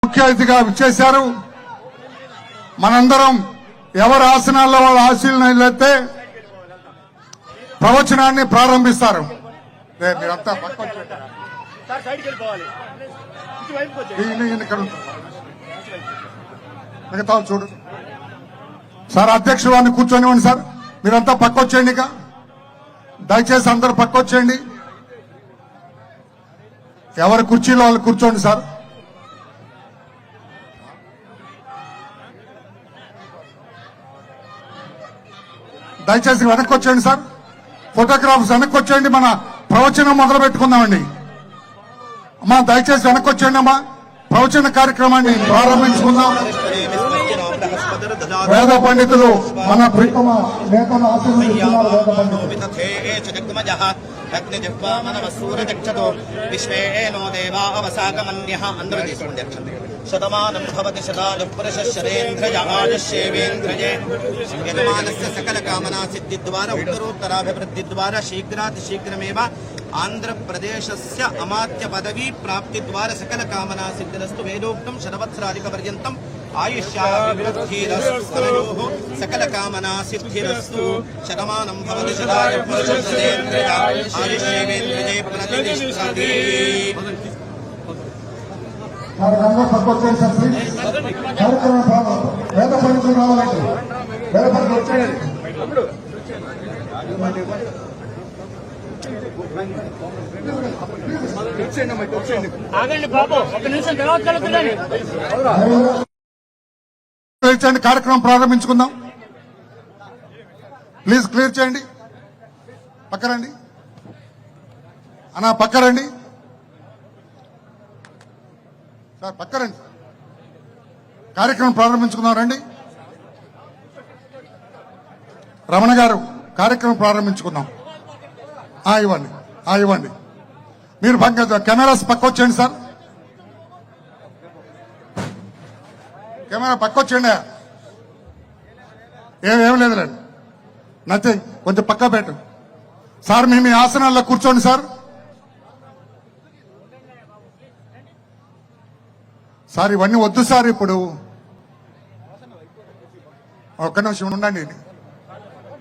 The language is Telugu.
ముఖ్య అతిథిగా విచ్చేశారు. మనందరం ఎవరి ఆసనాల్లో వాళ్ళ ఆశీర్వాదాలైతే ప్రవచనాన్ని ప్రారంభిస్తారు. మీరంతా మిగతా చూడు సార్. అధ్యక్షుడు వారిని కూర్చొనివ్వండి సార్. మీరంతా పక్కొచ్చేయండి. ఇక దయచేసి అందరూ పక్కొచ్చేయండి. ఎవరి కుర్చీలో వాళ్ళు కూర్చోండి సార్. దయచేసి వెనక్కి వచ్చేయండి సార్. ఫోటోగ్రాఫర్స్ వెనక్కి వచ్చేయండి. మన ప్రవచనం మొదలు పెట్టుకుందామండి. అమ్మా దయచేసి వెనక్కి వచ్చేయండి. అమ్మా ప్రవచన కార్యక్రమాన్ని ప్రారంభించుకుందాం. వేద పండితులు మన ప్రీతమ నేతను ఆశీర్వదిస్తున్నారు. వేద పండితులు విశ్వేనో దేవా అవసాగమన్యః అందరూ తీసుకోండి. శతమానం భవతి శతాయు పురుషः శరేంద్రయ ఆయుష్యేవేంద్రయే యజమానస్య సకల కామనా సిద్ధి ద్వారా ఉత్తరోత్తరాభివృద్ధి ద్వారా శీఘ్రాతిశీఘ్రమేవ ఆంధ్రప్రదేశస్య అమాత్య పదవీ ప్రాప్తి ద్వారా సకల కామనా సిద్ధిరస్తు. వేదోక్తం శతవత్సరాధిక పర్యంతం ఆయుష్యాభివృద్ధిరస్తు సకల కామనా సిద్ధిరస్తు. శతమానం భవతి శతాయు పురుషः శరేంద్రయ ఆయుష్యేవేంద్రయే ప్రతిష్ఠతి. వేద పండితులు రావాలండి. వేద పండితులు వచ్చేయండి. కార్యక్రమం ప్రారంభించుకుందాం. ప్లీజ్ క్లియర్ చేయండి. పక్కరండి అన్నా, పక్కరండి సార్, పక్కరండి. కార్యక్రమం ప్రారంభించుకుందాం రండి. రమణ గారు కార్యక్రమం ప్రారంభించుకుందాం. ఇవ్వండి ఇవ్వండి. మీరు కెమెరాస్ పక్క వచ్చేయండి సార్. కెమెరా పక్క వచ్చేయండి. ఏం లేదులేండి, నథింగ్. కొంచెం పక్క పెట్టు సార్. మేము మీ ఆసనాల్లో కూర్చోండి సార్. సార్ ఇవన్నీ వద్దు సార్. ఇప్పుడు ఒక్క నిమిషం ఉండండి.